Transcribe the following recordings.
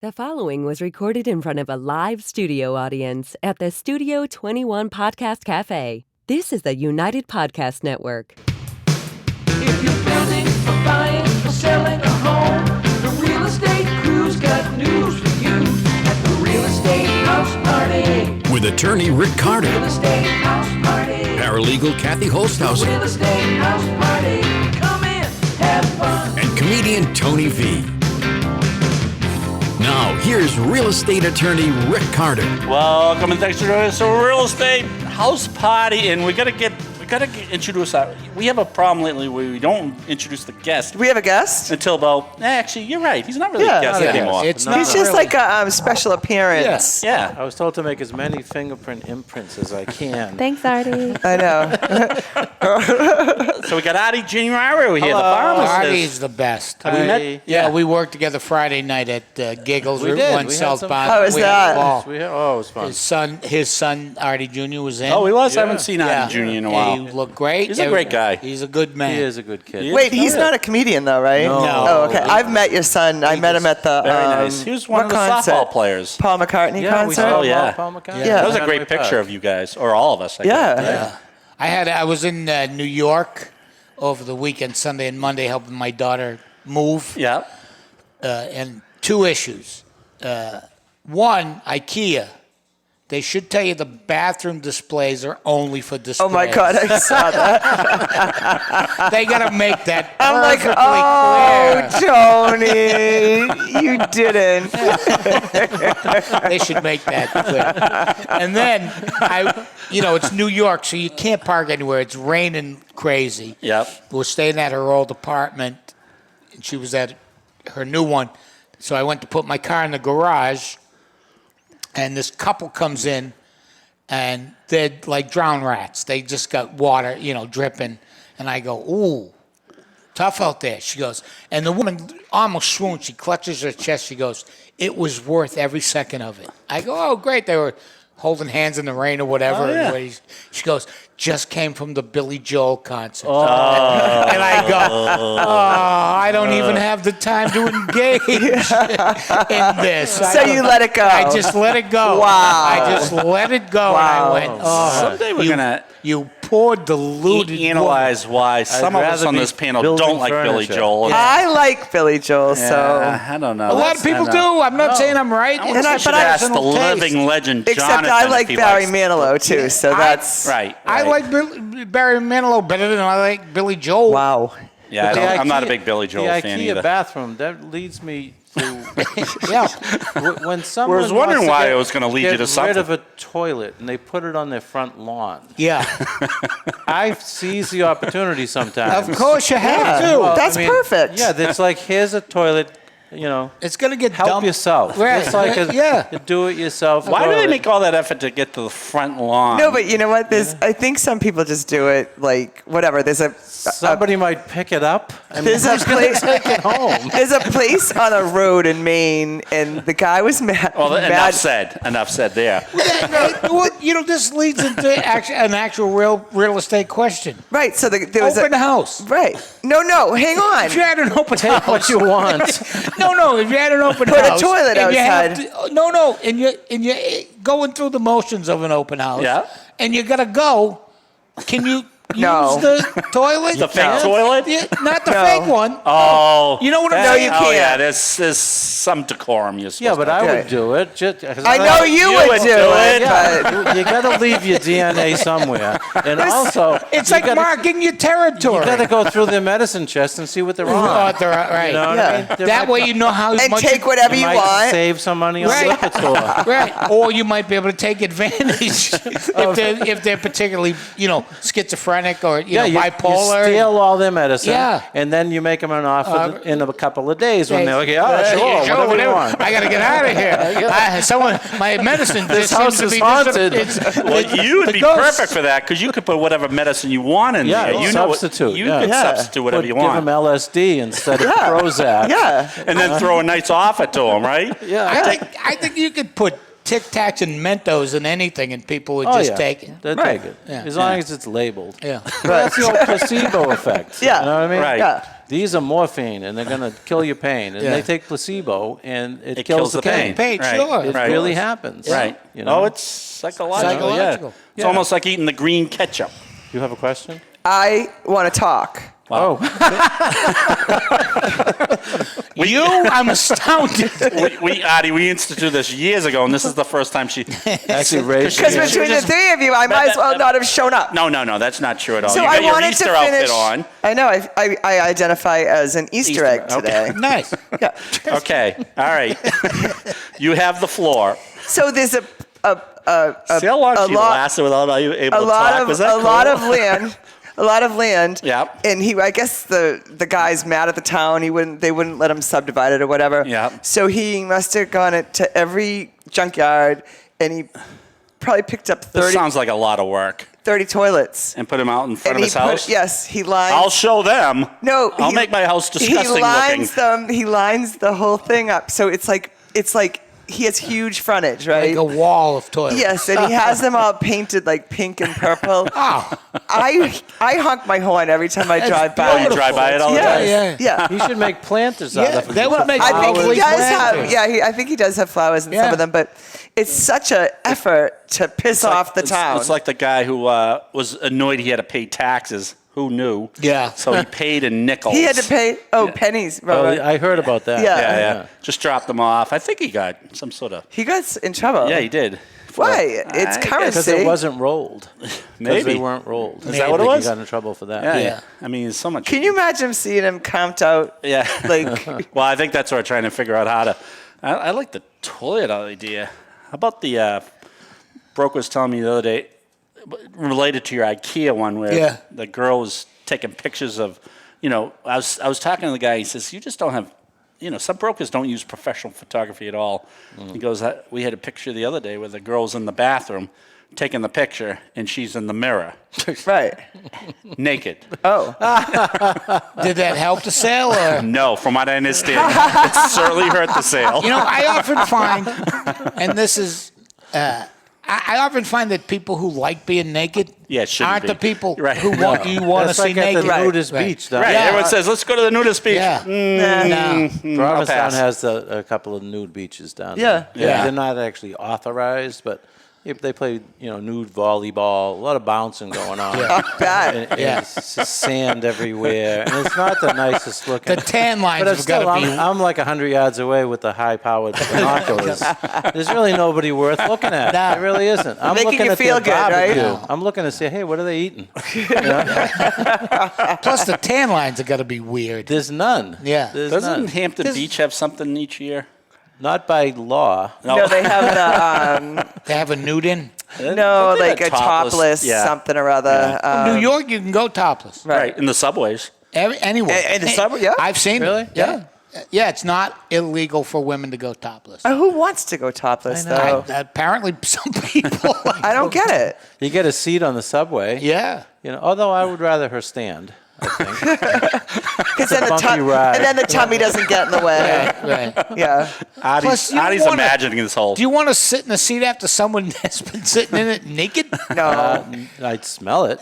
The following was recorded in front of a live studio audience at the Studio 21 Podcast Café. This is the United Podcast Network. If you're building or buying or selling a home, the Real Estate Crew's got news for you at the Real Estate House Party. With attorney Rick Carter, Real Estate House Party. paralegal Kathy Holtshouser, Real Estate House Party. Come in, have fun. and comedian Tony V. Now, here's real estate attorney Rick Carter. Welcome and thanks for joining us. So, Real Estate House Party, and we gotta introduce our. We have a problem lately where we don't introduce the guest We have a guest? until about. Actually, you're right. He's not really a guest Yeah. anymore. It's He's not just really. like a special appearance. Yeah. I was told to make as many fingerprint imprints as I can. Thanks, Artie. I know. So we got Artie Januario here, the pharmacist. Artie's the best. Have we met? Yeah, we worked together Friday night at Giggles We Route did. 1 We had South some- Bond. How was We had that? a ball. It was fun. His son Artie Jr. was in. Oh, he was. I haven't Yeah. seen Artie Jr. in a while. He looked great. He's a great guy. He's a good man. He is a good kid. Wait, he's not a comedian though, right? No. Oh, okay. I've met your son. I met him at the Very nice. He was one of the concert? softball players. Paul McCartney Yeah, we concert. saw Oh, yeah. Paul McCartney. Yeah. That was a great picture of you guys, or all of us. I guess. Yeah. I was in New York over the weekend, Sunday and Monday, helping my daughter move. Yeah. And two issues. One, IKEA. They should tell you the bathroom displays are only for displays. Oh my God, I saw that. They got to make that I'm like, perfectly oh, Tony, you didn't. clear. They should make that clear. And then, it's New York, so you can't park anywhere. It's raining crazy. Yep. We're staying at her old apartment, and she was at her new one. So I went to put my car in the garage, and this couple comes in, and they're like drowned rats. They just got water, dripping. And I go, ooh, tough out there. She goes, and the woman almost swoons. She clutches her chest. She goes, it was worth every second of it. I go, oh, great. They were holding hands in the rain or whatever. Oh, yeah. And she goes, just came from the Billy Joel concert. And I go, I don't even have the time to engage in this. So you let it go. I just let it go. Wow. I just let it go. Wow. And I went, oh, Someday we're gonna you poor deluded analyze why some of us rather on be this panel building don't like Billy furniture. Joel. I like Billy Joel, so. I don't know. A lot of people do. I'm not saying I'm right. I It's should a ask the personal taste. living legend Except Jonathan I if like he Barry likes- Manilow too, so that's Right. I like Barry Manilow better than I like Billy Joel. wow. Yeah, I'm not a big Billy Joel the fan IKEA either. bathroom, that leads me to Yeah. when someone was wondering wants to why get- I was gonna lead you to get rid something. of a toilet and they put it on their front lawn. Yeah. I seize the opportunity sometimes. Of course you have to. Well, That's perfect. Yeah, it's like, here's a toilet, It's going to get help dumped. yourself. Right. It's like Yeah. a do-it-yourself. Why do they toilet. make all that effort to get to the front lawn? No, but you know what? I think some people just do it like whatever. There's Somebody might pick it up and there's a place take it home. there's a place on a road in Maine, and the guy was mad. Well, mad. enough said there. This leads into an actual real estate question. Right. So there was Open a house. right. No, hang on. If you had an open Take house. what you want. No. If you had an open Put a house. toilet and you have outside. to- and you're going through the motions of an open house. Yeah. And you got to go. Can you No. use the toilet? The fake toilet? Yeah, not the No. fake one. Oh. You know what I'm No, saying? you Oh, can't. yeah, there's some decorum you're supposed Yeah, but to I Okay. would do it. I know you would do it, but You got to leave your DNA somewhere, and also It's you like gotta- marking your You territory. got to go through their medicine chest and see what they're Oh, on. they're right. You know what Yeah. I mean? They That might- way you know how and much take whatever you you might want. save some money on Right. liquor store. Right, or you might be able to take advantage if they're particularly schizophrenic or You bipolar. steal all their medicine, Yeah. and then you make them an offer in a couple of days when they're like, oh, sure, whatever you want. I gotta get out of here. My medicine. This just house seems is to be haunted. Well, you would the be ghost. perfect for that because you could put whatever medicine you want in Yeah, there. You know what- substitute, You yeah. could Yeah. substitute whatever you want. Give them LSD instead of Yeah. Prozac. Yeah. And then throw a nice offer to them, right? Yeah. I think you could put Tic Tacs and Mentos in anything, and people would Oh, just yeah. take it. They'll Right. take it. Yeah. As long as it's labeled. Yeah. That's the old placebo effect. Yeah. You know what I mean? Right. Yeah. these are morphine, and they're going to kill your pain. And Yeah. they take placebo, and it kills kills the the pain. Pain, Right. sure. It Right. really happens. Right. You know? Oh, it's psychological. Psychological. Yeah. It's almost like eating the green ketchup. You have a question? I want to talk. Oh, I'm astounded. Artie, we instituted this years ago, and this is the first time she. actually, raised. Because Yeah. between the three of you, I might as well not have shown up. No, that's not true at all. So you I got your wanted Easter to finish. outfit on. I know. I identify as an Easter egg okay. today. Nice. Yeah. Okay, all right. You have the floor. So there's See how long she lasted without you able to talk? Was that a cool? lot of land. A lot of land. Yep. And I guess the guy's mad at the town. They wouldn't let him subdivide it or whatever. Yep. So he must have gone to every junkyard, and he probably picked up This 30 sounds like a lot of work. toilets. And put him out in front And of his house? yes, he lines. I'll show them. No, I'll make my house disgusting He lines looking. He lines the whole thing up, so it's like he has huge frontage, right? Like a wall of toilets. Yes, and he has them all painted like pink and purple. Oh. I honk my horn every time I drive by. Oh, you drive by it all the time? Yeah. You should make planters out Yeah, of them. that would make I think he flowers does have. planters. Yeah, I think he does have flowers in some Yeah. of them, but it's such an effort to piss off the town. It's like the guy who was annoyed he had to pay taxes. Who knew? Yeah. So he paid in nickels. he had to pay. pennies. Right, Oh, right. I heard about that. Yeah. Yeah. Just dropped them off. I think he got some sort of. He got in trouble. Yeah, he did. Why? It's I currency. Because it wasn't rolled. Because Maybe. they weren't rolled. Is that what it I think was? he got in trouble for that. Yeah. I mean, so much. Can you imagine seeing him count out? Yeah. Like, Well, I think that's what we're trying to figure out how to. I like the toilet idea. How about the broker was telling me the other day, related to your IKEA one, where the girl was taking pictures of, I was talking to the guy. He says, you just don't have, some brokers don't use professional photography at all. He goes, we had a picture the other day where the girl's in the bathroom taking the picture, and she's in the mirror, right. naked. Oh. Did that help the sale? Or? No, from what I understand, it certainly hurt the sale. I often find, and this is, I often find that people who like being naked shouldn't aren't be. the people Right. who want you want to That's see like at naked. the nudist Right. beach. Though. Right, Yeah. everyone says, let's go to the nudist beach. Yeah. Nah. Provincetown pass. has a couple of nude beaches down Yeah. there. Yeah. They're not actually authorized, but they play, nude volleyball, a lot of bouncing going on. Bad. And it's just sand everywhere, and it's not the nicest looking. The tan lines But have it's still, got to be. I'm like 100 yards away with the high-powered binoculars. There's really nobody worth looking at. No. There really isn't. I'm Making looking you at feel their good, right? barbecue. No. I'm looking to say, hey, what are they eating? Plus, the tan lines have got to be weird. There's none. Yeah. There's Doesn't none. Hampton Beach have something each year? Not by law. No, they have the They have a nude in. no, They like got a topless yeah. something or other. New York, you can go topless. Right, in the subways. Anywhere. In the summer, yeah. I've seen Really? it. Yeah. Yeah, it's not illegal for women to go topless. Who wants to go topless I know. though? Apparently, some people. I don't get it. You get a seat on the subway. Yeah. Although I would rather her stand, I think. Because then bumpy ride. and then the tummy doesn't get in the way. Right. Yeah. Plus, you Artie's wanna- imagining this whole. Do you want to sit in the seat after someone has been sitting in it naked? No. I'd smell it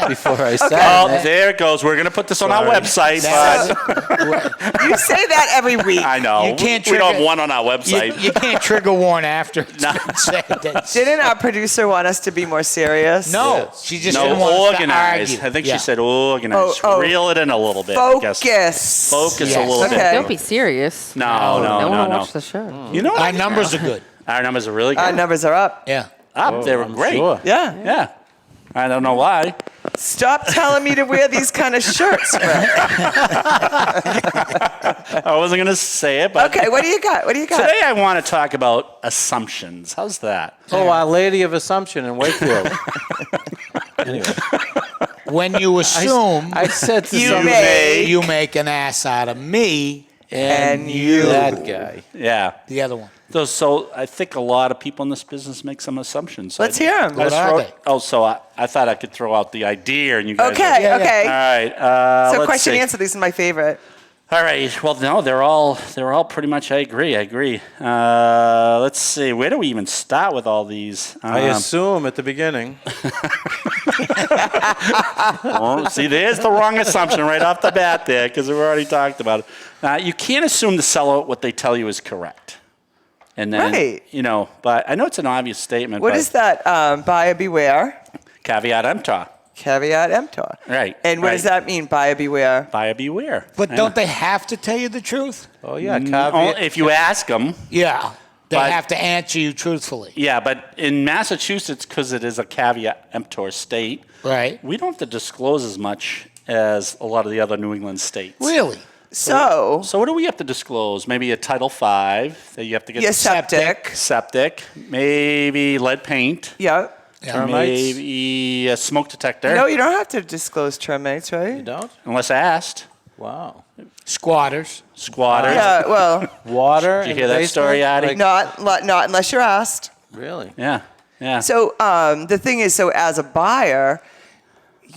before I sat Oh, in it. there it goes. We're going to put this on our Sorry. website. But You say that every week. I know. You can't we don't trigger- have one on our website. You can't trigger warn after it's been said. That's- Didn't our producer want us to be more serious? No, she just No, didn't want us to organize. argue. I think Yeah. she said organize. Oh, Reel it in a little bit. I guess. Focus. Focus Yes. a little Okay. bit. Don't be serious. No. Don't want to watch the show. You know what? Our numbers are good. Our numbers are really good. Our numbers are up. Yeah. Up. They were I'm great. sure. Yeah. Yeah. I don't know why. Stop telling me to wear these kind of shirts. Fred. I wasn't going to say it, but Okay, what do you got? What do you got? today I want to talk about assumptions. How's that? Oh, Our Lady of Assumption in Wakefield. Anyway, When you assume I said to You somebody, may. you make an ass out of me And you. that guy. Yeah. the other one. So I think a lot of people in this business make some assumptions. So Let's hear 'em. What are they? Oh, so I thought I could throw out the idea and you guys. Okay, Yeah, yeah. okay. All right. So let's question see. answer. These are my favorite. All right. Well, no, they're all pretty much. I agree. Let's see. Where do we even start with all these? I assume at the beginning. Oh, see, there's the wrong assumption right off the bat there, because we've already talked about it. You can't assume the seller what they tell you is correct. And then, Right. But I know it's an obvious statement. What but is that? Buyer beware. Caveat emptor. Caveat emptor. Right. And what right. does that mean? Buyer beware. Buyer beware. But don't they have to tell you the truth? Oh, yeah, caveat. If you ask them. Yeah. They But- have to answer you truthfully. Yeah, but in Massachusetts, because it is a caveat emptor state, Right. we don't have to disclose as much as a lot of the other New England states. Really? So So what do we have to disclose? Maybe a Title V that you have to get your septic. septic, maybe lead paint, Yeah. Termites? maybe a smoke detector, No, you don't have to disclose termites, right? You don't? unless asked. Wow. Squatters. Squatters. Yeah. Well, Water. Did you in hear the that story, basement? Artie? not unless you're asked. Really? Yeah, yeah. So the thing is, so as a buyer,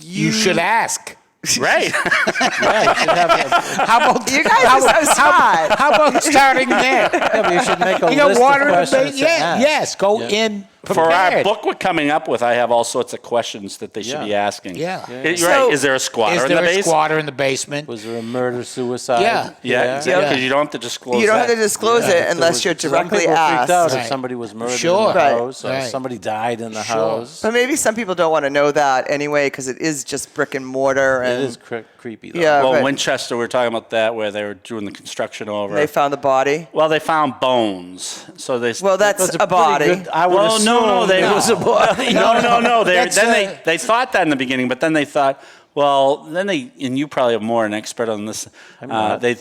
You should ask. right. Yeah, you should have a, How about you guys are so smart. How about starting there? yeah, but you should make a You got list water of in the questions basement? to Yeah, ask. yes. Go Yeah. in For our prepared. book we're coming up with, I have all sorts of questions that they should Yeah. be asking. Yeah. You're So- right. Is there a squatter Is in there the a basement? squatter in the basement? Was there a murder, suicide? Yeah. Yeah, exactly. Because you don't have to disclose You don't that. have to disclose it unless you're Some directly people freaked out asked. if Right. somebody was murdered Sure. in the Right. house or Right. somebody died in the Sure. house. But maybe some people don't want to know that anyway because it is just brick and mortar. It And is creepy, though. Yeah. Well, right. Winchester, we were talking about that where they were doing the construction over. they found the body. Well, they found bones. So they. Well, that's That's a pretty body. good- I would Well, assume no, they it was a body. no. That's, They thought that in the beginning, but then they thought, well, then they, and you probably are more an expert on this. not. They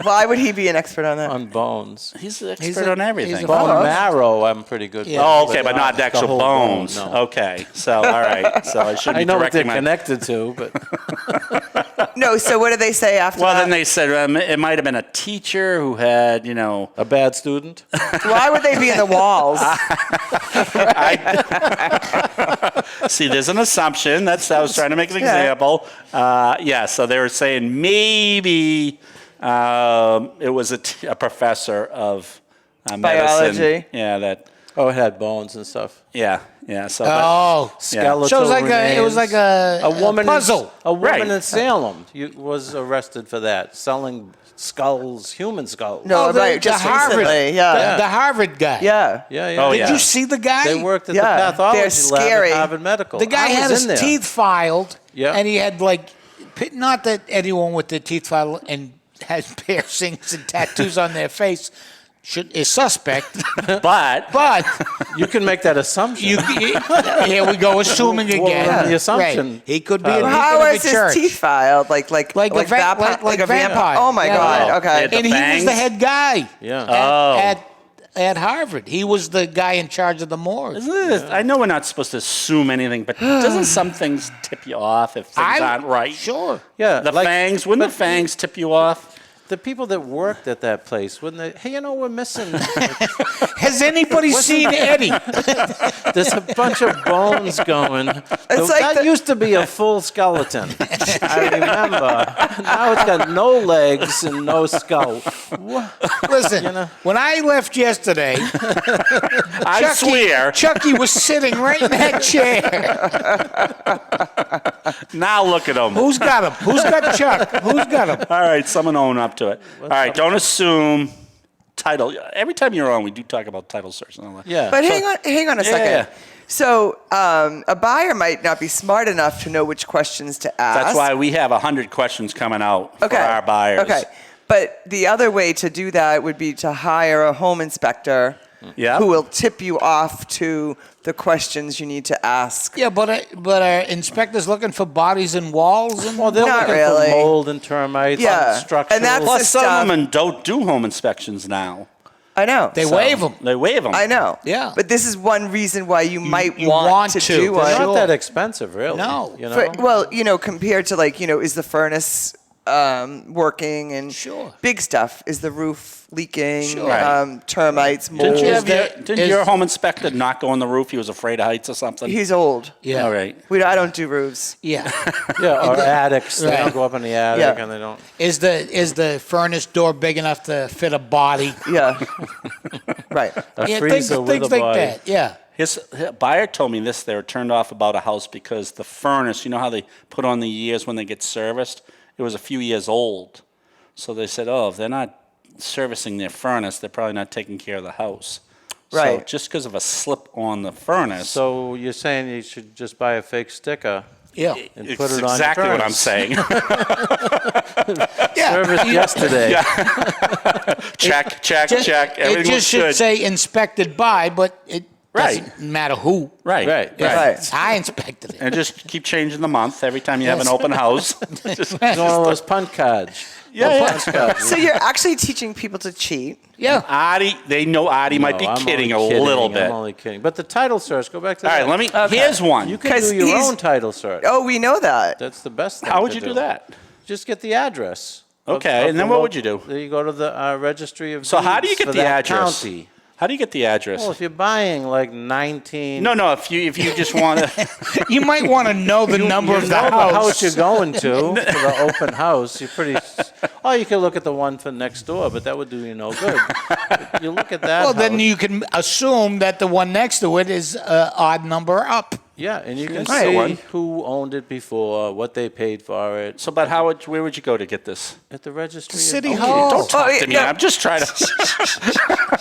Why would he be an expert on that? on bones. he's an expert on everything. he's a Bone Oh. marrow, I'm pretty good with. Oh, okay, but not the actual whole bones. bone, no. Okay, so all right, so I shouldn't I be know what they're directing my. connected to, but No. So what did they say after Well, that? then they said it might have been a teacher who had, a bad student. Why would they be in the walls? See, there's an assumption. I was trying to make an example. So they were saying maybe it was a professor of medicine. Biology. Yeah, that. Oh, it had bones and stuff. Yeah. So. Oh. Skeletal So it was like remains. it was like a woman puzzle. A woman Right. in Salem was arrested for that, selling skulls, human skulls. No, right, just recently, yeah. The Harvard guy. Yeah. Yeah. Oh, Did yeah. you see the guy? They worked at Yeah, the pathology they're lab scary. at Harvard Medical. The guy I had was his in there. teeth filed. Yeah. And he had not that anyone with their teeth filed and had piercings and tattoos on their face is suspect. But But You can make that assumption. here we go, assuming Well, again. the assumption- Right. He could be a Well, deacon how of a was his church. teeth filed? Like Like a a vampire. Oh my Yeah. God. Oh, Okay. it- And he was fangs? the head guy Yeah. at Harvard. He was the guy in charge of the morgue. I know we're not supposed to assume anything, but doesn't some things tip you off if things aren't right? Sure. Yeah. The fangs, wouldn't the fangs tip you off? The people that worked at that place, wouldn't they? Hey, we're missing. Has anybody seen Eddie? There's a bunch of bones going. like That used to be a full skeleton. I remember. Now it's got no legs and no skull. Listen, when I left yesterday, I swear. Chucky was sitting right in that chair. Now look at them. Who's got him? Who's got Chuck? Who's got him? All right, someone own up to it. All right, don't assume title. Every time you're on, we do talk about title search and all that. Yeah. But hang on a second. Yeah. So a buyer might not be smart enough to know which questions to ask. That's why we have 100 questions coming out for our buyers. Okay. But the other way to do that would be to hire a home inspector who will tip you off to the questions you need to ask. Yeah, but are inspectors looking for bodies in walls? And Well, they're Not looking really. for mold and termites Yeah. and structural. And that's Plus, the some stuff. of them don't do home inspections now. I know. they wave them. They waive them. I know. Yeah. But this is one reason why you might you want want to to. do They're They're one. not that expensive, really. No. You know? Compared to is the furnace working, and Sure. big stuff is the roof leaking, Sure. termites, mold. Didn't your home inspector not go on the roof? He was afraid of heights or something? He's old. Yeah. All right. I don't do roofs. Yeah. Yeah, or attics. They Right. don't go up in the attic Yeah. and they don't. Is the furnace door big enough to fit a body? Yeah. Right. A Yeah, freezer with things a like body. that. Yeah. His buyer told me this. They were turned off about a house because the furnace, you know how they put on the years when they get serviced? It was a few years old. So they said, if they're not servicing their furnace, they're probably not taking care of the house. Right. So just because of a slip on the furnace. So you're saying you should just buy a fake sticker Yeah. and it's put it on exactly your what I'm furnace. saying. Service yesterday. check. It Everything just looks should good. say inspected by, but it Right. doesn't matter who. Right. Right. Right. I inspected it. And just keep changing the month every time you have an open house. Just- It's one of those punt cards. Punch cards. So you're actually teaching people to cheat. Yeah. Artie, they know Artie might be No, I'm kidding a only kidding. little bit. I'm only kidding. But the title search, go back to All that. right, here's one. You can 'Cause do your he's- own title search. Oh, we know that. That's the best thing How would to you do that? Just get the address. Okay, and the then what would you do? You go to the registry of So how do you deeds get for the that address? county. How do you get the address? Well, if you're buying like 19... No, if you just want to. You might want to know the number of the know house. the house you're going to for the open house. You're pretty... Oh, you can look at the one for next door, but that would do you no good. You look at that Well, then house, you can assume that the one next to it is odd number up. yeah, and you can Right. see One. who owned it before, what they paid for it. So, but where would you go to get this? At the registry of City deeds. Hall. Don't talk yeah, to me. no. I'm just trying to.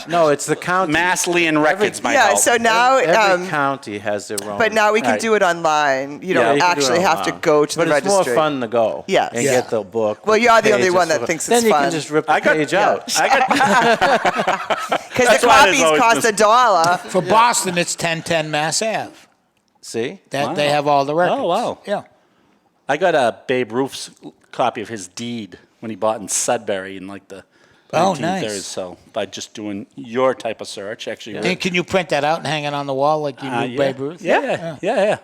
No, it's the county. Mass Land Records might Yeah. help. So now, Every county has their own. but now we can Right. do it online. You Yeah, don't you can do it actually have to online. go to But the it's registry. more fun to go. Yes. And Yeah. get the book. Well, with you're the only pages one that of- thinks then it's you fun. can just rip the I got- page out. I got. Because That's the why there's copies always cost this- $1. For Boston, it's 1010 Mass Ave. See? That they have all the records. Oh, wow. Yeah. I got a Babe Ruth's copy of his deed when he bought in Sudbury in like the Oh, 1930s. nice. So by just doing your type of search, actually. And can you print that out and hang it on the wall like you knew yeah. Babe Ruth? Yeah.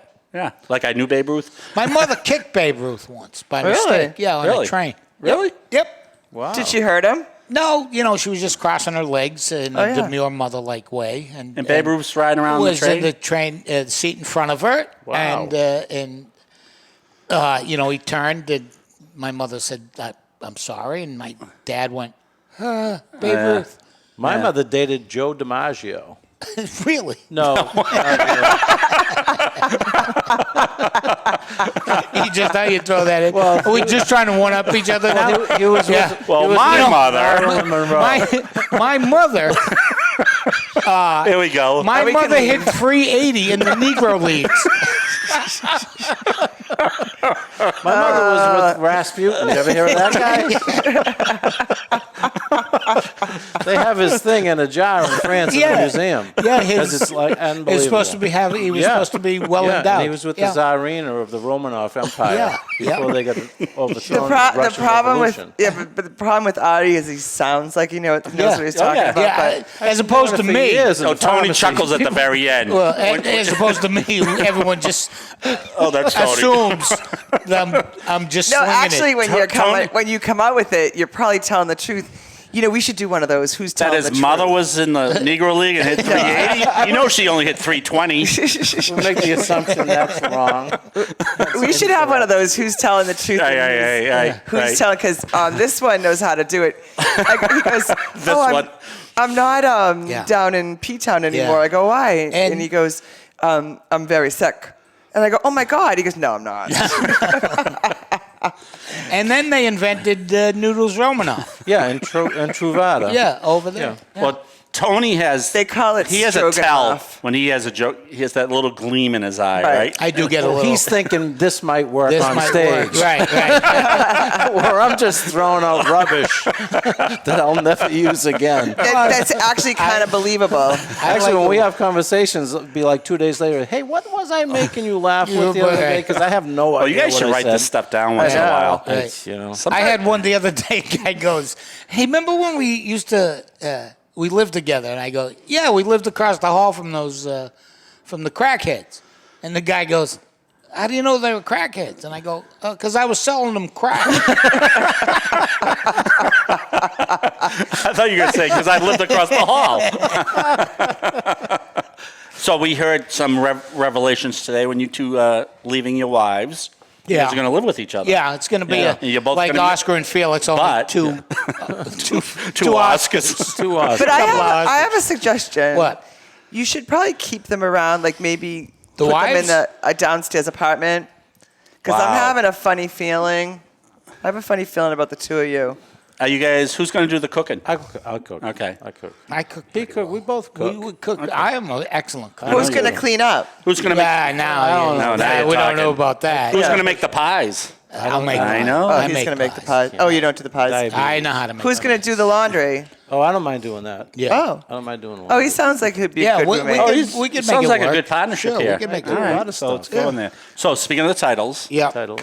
Like I knew Babe Ruth. My mother kicked Babe Ruth once by Really? mistake. Yeah, on Really? a train. Really? Yep. Wow. Did she hurt him? No, she was just crossing her legs in Oh, a yeah. demure mother-like way. And Babe Ruth's riding around the was train? in the train seat in front of her. Wow. And he turned and my mother said, I'm sorry. And my dad went, Babe Ruth. My mother dated Joe DiMaggio. Really? No. You just how you throw that in. Are we just trying to one-up each other now? he was Yeah. with, Well, he was my with mother. Marilyn Monroe. My mother, Here we go. my we can mother leave. hit 380 in the Negro Leagues. My mother was with Rasputin. You ever hear of that guy? They have his thing in a jar in France in the museum. Yeah, Because it's like unbelievable. he was supposed to be well yeah, endowed. and he was with the Tsarina of the Romanov Empire Yeah, before they got overthrown. The in the Russian problem Revolution. but the problem with Artie is he sounds like he knows what he's talking yeah. about. Yeah, But as opposed to For me. years in Oh, the Tony pharmacy. chuckles at the very end. Well, as opposed to me, everyone just Oh, that's Tony. assumes that I'm just no, swinging actually, it. when you come out with it, you're probably telling the truth. We should do one of those. Who's That telling his the truth? mother was in the Negro League and hit 380? She only hit 320. We'll make the assumption that's wrong. We should have one of those. Who's telling the truth? Who's telling? Because this one knows how to do it. He goes, one. I'm not down in P-Town anymore. Yeah. I go, why? And- And he goes, I'm very sick. And I go, oh my God. He goes, no, I'm not. And then they invented Noodles Romanoff. Yeah, and Truvada. Yeah, over there. Yeah. Well, Tony has. They call it He has a tell stroganoff. when he has a joke. He has that little gleam in his eye, right? I do get a little. He's thinking this might work this on might stage. work. Right. Or I'm just throwing out rubbish that I'll never use again. That's actually kind of believable. Actually, when we have conversations, it'll be like 2 days later, hey, what was I making you laugh with the other day? Because I have no Oh, idea you guys what should I write said. this stuff down once in a Yeah, while. it's, I had one the other day. Guy goes, "Hey, remember when we used to we lived together?" And I go, "Yeah, we lived across the hall from those from the crackheads." And the guy goes, how do you know they were crackheads? And I go, because I was selling them crack. I thought you were going to say, because I lived across the hall. So we heard some revelations today when you two leaving your wives. You guys are going to live with each other. Yeah, it's going to be You're both like Oscar and Felix, only two Oscars. Two Oscars. But I have a suggestion. What? You should probably keep them around, like maybe The put wives? them in a downstairs apartment. Because I'm having a funny feeling. I have a funny feeling about the two of you. Are you guys, who's going to do the cooking? I'll cook. Okay. I cook. I cook. He cook. We both cook. We would cook. I am an excellent cook. Who's going to clean up? Who's going to make? Yeah, now now you're we don't talking. know about that. Who's going to make the pies? I'll make. I pies. know. Oh, I he's make going to make the pies. pies. Oh, you don't do the pies? Diabetes. I know how to make. Who's going to do the laundry? Oh, I don't mind doing that. Yeah. Oh. I don't mind doing Oh, laundry. he sounds like he'd be a Yeah, good we roommate. we could make Sounds it like work. a good partnership Sure, here. we could make it All work. right, lot of so stuff. let's go in there. So speaking of the titles, Yeah. Titles.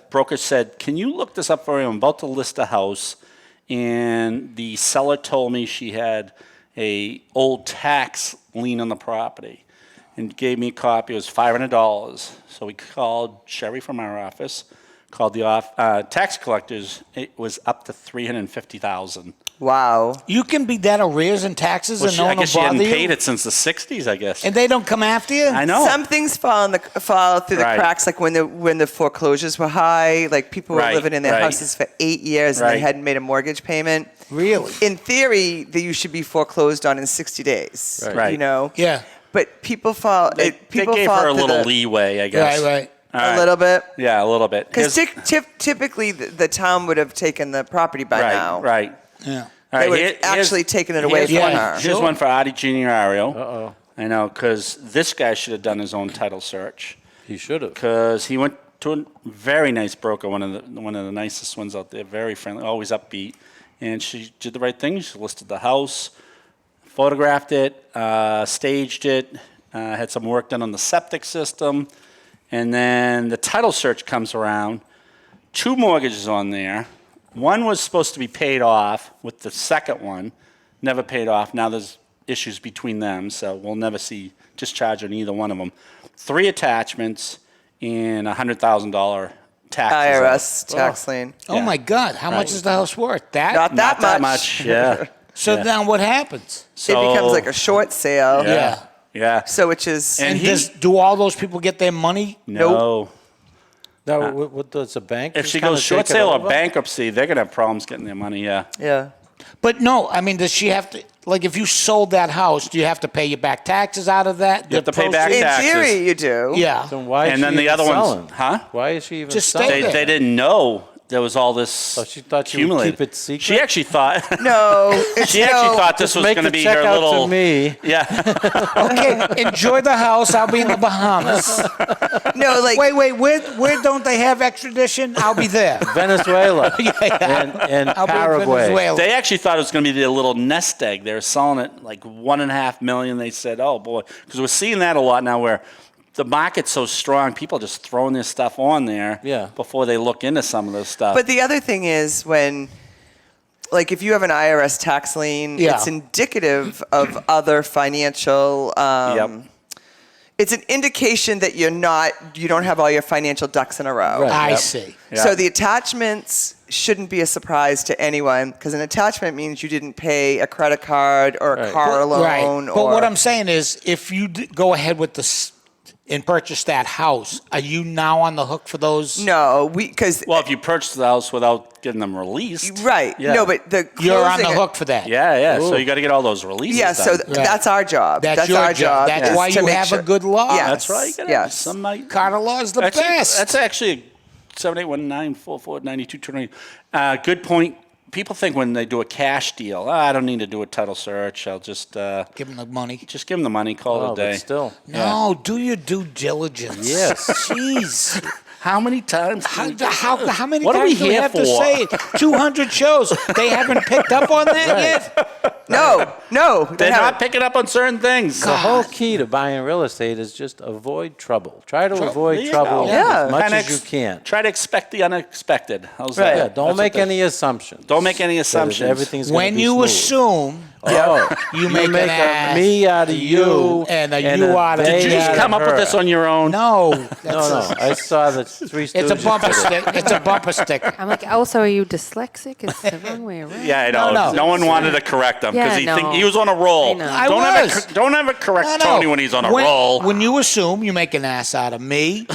broker said, "Can you look this up for me? I'm about to list a house, and the seller told me she had a old tax lien on the property, and gave me a copy. It was $500. So we called Sherry from our office, called the tax collectors. It was up to $350,000. Wow. You can be that arrears in taxes and no I one will guess she hadn't bother paid you, it since the '60s. I guess. and they don't come after you. I know. Some things fall through the Right. cracks, like when the foreclosures were high, like people were Right, living in their right. houses for 8 years and they Right. hadn't made a mortgage payment. Really? In theory, that you should be foreclosed on in 60 days. Right. You know. Yeah. But people fall. They People gave fall her a through little the- leeway, I guess. Right. All a right. little bit. Yeah, a little bit. Because Here's- typically the town would have taken the property by now. Right. Yeah. All They right, would have actually taken it away here's from one, her. Here's one for Artie Januario. Uh-oh. I know, because this guy should have done his own title search. He should have. Because he went to a very nice broker, one of the nicest ones out there, very friendly, always upbeat. And she did the right thing. She listed the house, photographed it, staged it, had some work done on the septic system. And then the title search comes around. 2 mortgages on there. One was supposed to be paid off with the second one, never paid off. Now there's issues between them, so we'll never see discharge on either one of them. 3 attachments and $100,000 taxes. IRS tax lien. Oh Yeah. my God! How much is the house worth? That. Not Not that much. much, yeah. So Yeah. now what happens? It becomes like a short sale. Yeah. Yeah. So which is And And do all those people get their money? No. Now, what does a bank? If just she kinda goes short take it sale or over? bankruptcy, they're going to have problems getting their money, yeah. yeah. But no, I mean, does she have to? Like, if you sold that house, do you have to pay your back taxes out of that? You have to pay back proceeds? In taxes. theory, you do. Yeah. Then why? Is And then she the even other one's- selling? huh? Why is she even Just stay selling? there. They didn't know there was all this So she thought she would accumulated. keep it secret? She actually thought No. It's she actually thought this Just was make going to the be check her out little to me. Yeah. Okay, enjoy the house. I'll be in the Bahamas. no, like Wait, where don't they have extradition? I'll be there. Venezuela and I'll be in Paraguay. Venezuela. They actually thought it was going to be their little nest egg. They were selling it like $1.5 million. They said, "Oh boy," because we're seeing that a lot now, where the market's so strong, people are just throwing their stuff on there Yeah. before they look into some of this stuff. But the other thing is when, like, if you have an IRS tax lien, Yeah. it's indicative of other financial. Yep. It's an indication that you don't have all your financial ducks in a row. Right. I Yep. see. Yeah. So the attachments shouldn't be a surprise to anyone because an attachment means you didn't pay a credit card or a Right. car loan. Right. But or, what I'm saying is, if you go ahead with this and purchase that house, are you now on the hook for those? No, because Well, if you purchase the house without getting them released. right. Yeah. No, but the You're on the closing- hook for that. Yeah. So you got to get all those releases Yeah, so done. that's our job. That's your our job. That's is why to you make have sure. a good law. Yes. That's right. You gotta Yes. Some might. Carter Law is the best. That's actually 781-944-9229. Good point. People think when they do a cash deal, I don't need to do a title search. I'll just Give them the money. give them the money, call it Oh, a day. but still. No, do your due diligence. Yes. Jeez. How many times? How many What are times we do we here have for? to say it? 200 shows. They haven't picked up on that yet? No. They're not picking up on certain things. The whole key to buying real estate is just avoid trouble. Try to avoid There you trouble go. Yeah. as much Kinda as you can. Try to expect the unexpected. How's Right. that? Yeah, don't That's make what any assumptions. Don't make any That assumptions. Everything's gonna When be you smooth. assume, you make an make ass a me out of you and a you out of they Did you just out come up with her. this on your own? no. No. I saw the Three Stooges. It's a bumper today. stick. It's a bumper stick. I'm like, oh, so are you dyslexic? It's the wrong way around. Yeah, I know. No. No one wanted to correct him because Yeah, no. he was on a roll. I know. I Don't was. don't ever correct No. Tony when he's on a roll. When you assume, you make an ass out of me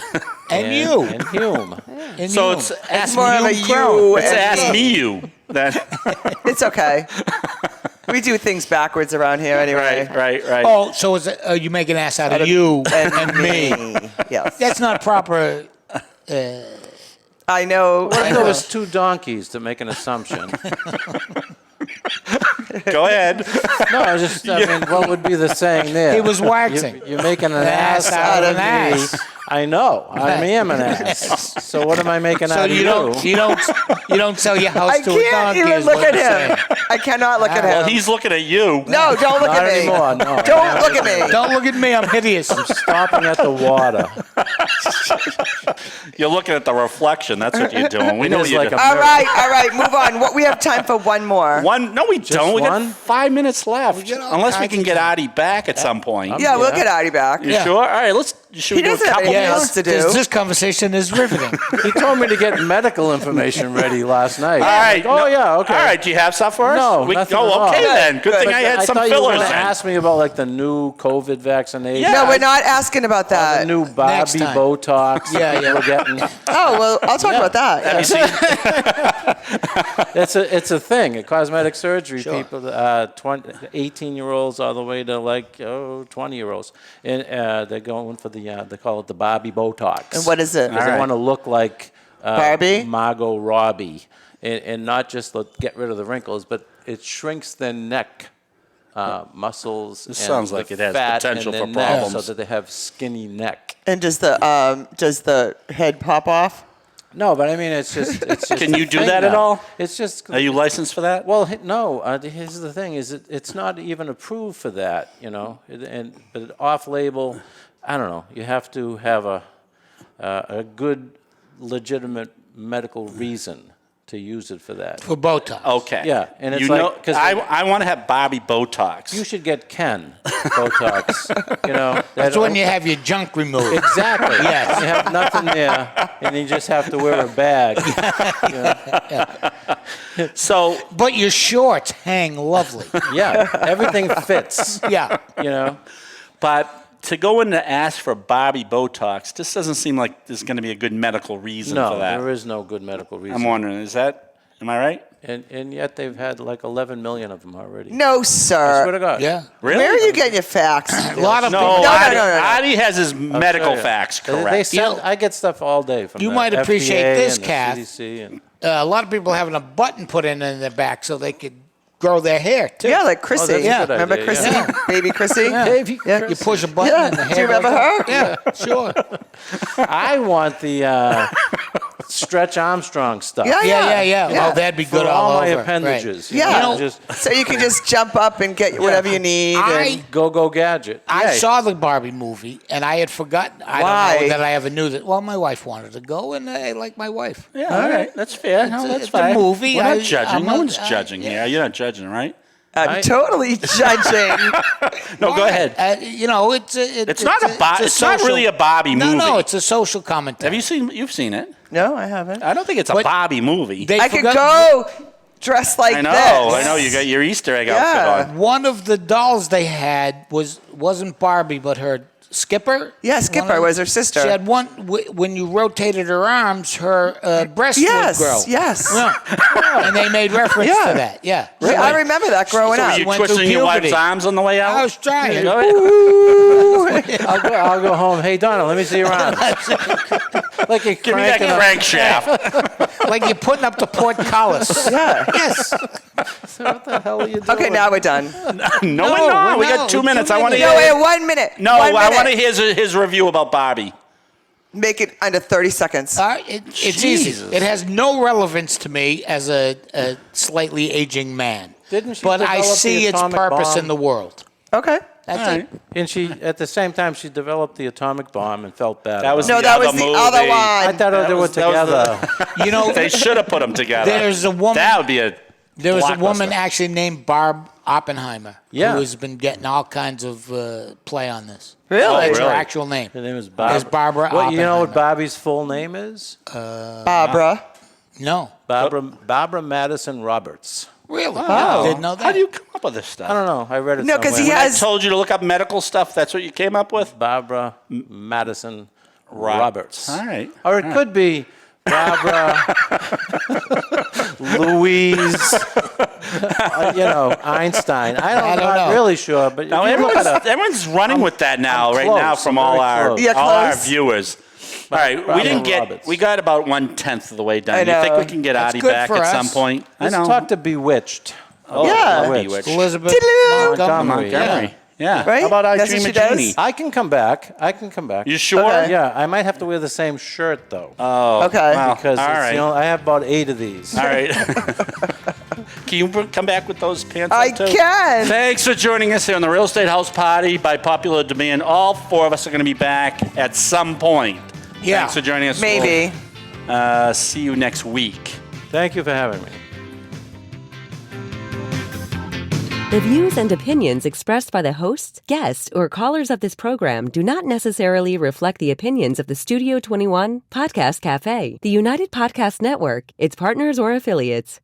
and you. And Hume. And So you. it's ask more me of a you. you It's and ask me. me you. That It's okay. We do things backwards around here anyway. right. Oh, so is it, you make an ass out of you and me. Yes. That's not proper. I know. What if there was two donkeys to make an assumption? Go ahead. No, I mean, what would be the saying there? He was waxing. You're making an ass out of me. I know. I am an ass. So what am I making So out of you don't sell your house I to a can't donkey. even is look what at you're him. saying. I cannot look at him. Well, he's looking at you. No, don't look Not at me. anymore, no. Don't look at me. Don't look at me. I'm hideous. Stopping at the water. You're looking at the reflection. That's what you're doing. We It know is what you're like doing. a- All right. Move on. We have time for one more. One? No, we don't. We got one? 5 minutes left. get all Unless we kinds can of get time. Artie back at some point. Yeah, we'll Yeah. get Artie back. You Yeah. sure? All right. Should we He do a doesn't have couple anything more? else to do. Because this conversation is riveting. He told me to get medical information ready last night. All right. Oh, yeah, okay. All right. Do you have stuff for us? No, nothing at all. okay Good, then. Good thing But I had some thought you were fillers going in. to ask me about like the new COVID vaccination. Yeah. No, we're not asking about The that. new Next Bobby time. Botox. Yeah, yeah. We're getting. Oh, well, I'll talk about that. Have you Yeah. seen? It's a thing. Cosmetic surgery. Sure. People, 18-year-olds all the way to 20-year-olds, and they're going for they call it the Bobby Botox. And what is it? Because they want to look like Barbie? Margot Robbie, and not just get rid of the wrinkles, but it shrinks their neck muscles. This and sounds like the it has fat potential in for their neck problems. so that they have skinny neck. And does the head pop off? No, but I mean, it's just Can a you do thing that at now. all? It's just. Are you licensed for that? Well, no. Here's the thing: it's not even approved for that, but off-label. I don't know. You have to have a good, legitimate medical reason to use it for that. For Botox. Okay. Yeah, and it's you like- know, 'cause I want to have Bobby Botox. You should get Ken Botox. That's when you have your junk removed. Exactly. Yes. You have nothing there, and you just have to wear a bag. So But your shorts hang lovely. Yeah, everything fits. Yeah. but to go in to ask for Bobby Botox, this doesn't seem like there's going to be a good medical reason for No, that. there is no good medical reason. I'm wondering, am I right? And yet they've had like 11 million of them already. No, I sir. swear to God. Yeah. Really? Where are you getting your facts? A lot of No, people. No, Artie, no, no, no. Artie has his medical Sure, yeah. facts They correct. send, I get stuff all day from You the might appreciate FDA this, and the Kath. CDC and A lot of people having a button put in their back so they could grow their hair, too. Yeah, like Chrissy. that's a good Remember idea, Chrissy? yeah. Baby Chrissy? Yeah. You push a button Yeah. and the hair Do you remember goes her? up. Yeah, sure. I want the Stretch Armstrong stuff. Yeah, Yeah. Yeah. Oh, that'd be For good all all my over. appendages. Yeah. You know, You know, just So you can just jump up and get whatever you need. I go gadget. I Yay. saw the Barbie movie, and I had forgotten. I Why? don't know that I ever knew that. Well, my wife wanted to go, and I like my wife. Yeah, all right. That's fair. No, that's it's a fine. movie. We're not I- judging. I'm No not- one's judging here. You're not judging, right? I'm totally judging. No, go ahead. It's not it's not really a Bobby movie. No, it's a social commentary. You've seen it? No, I haven't. I don't think it's a But Bobby movie. They I could forgot- go dressed like I know. this. I know. You got your Easter egg Yeah. outfit on. One of the dolls they had wasn't Barbie, but her Skipper. Yeah, Skipper was her sister. She had one. When you rotated her arms, her breast Yes, would grow. yes. Yeah. And they made reference Yeah. to that. Yeah. Right, I remember that growing So up. were you went through twisting your wife's puberty. arms on the way out? I was trying. Go ahead. I'll go home. Hey, Donna, let me see your arms. Like you're Give me that cranking up. crankshaft. Like you're putting up the portcullis. Yeah. Yes. What the hell are you doing? Okay, now we're done. No, we're not. We got 2 2 minutes. I want to minutes. No, hear. wait, 1 minute. No, 1 I minute. want to hear his review about Barbie. Make it under 30 seconds. It's easy. It has no relevance to me as a slightly aging man. Didn't she but I develop see the its atomic purpose bomb? in the world. Okay. That's it. And she, at the same time, she developed the atomic bomb and felt bad. That was about No, it. that was the movie. other one. I thought they were together. You know, They should have put them together. there's a woman. That would be a. There was a woman blockbuster. actually named Barb Oppenheimer Yeah. who has been getting all kinds of play on this. Really? That's her really? actual name. Her name is Barbara. Is Barbara What, you know what Oppenheimer. Bobby's full name is? Barbara. No. Barbara Madison Roberts. Really? Oh. Didn't know that. How do you come up with this stuff? I don't know. I read it No, 'cause he somewhere. has- I told you to look up medical stuff. That's what you came up with? Barbara Madison Roberts. All right. Or it could be Barbara Louise, Einstein. I'm don't not know. really sure, but Now, if you look it up, everyone's running with that now, I'm right close. now, from I'm all very our close. Yeah, all our close. viewers. All right, we Barbara didn't get. Roberts. We got about 1/10 of the way done. I Do you think know. we can get That's Artie good back for at us. some point? let's I know. talk to Bewitched. Oh, Yeah. Bewitched. Elizabeth Diddle-oo. Montgomery. Montgomery. Yeah. Right? How about I That's Dream what of she does? Jeannie? I can come back. You sure? Okay. Yeah, I might have to wear the same shirt though, Oh, Okay. well, because all it's, right. I have about 8 of these. All right. Can you come back with those pants? I on, too? can. Thanks for joining us here on the Real Estate House Party. By popular demand, all 4 of us are going to be back at some point. Yeah. Thanks for joining us. Maybe. We'll, see you next week. Thank you for having me. The views and opinions expressed by the hosts, guests, or callers of this program do not necessarily reflect the opinions of the Studio 21 Podcast Café, the United Podcast Network, its partners, or affiliates.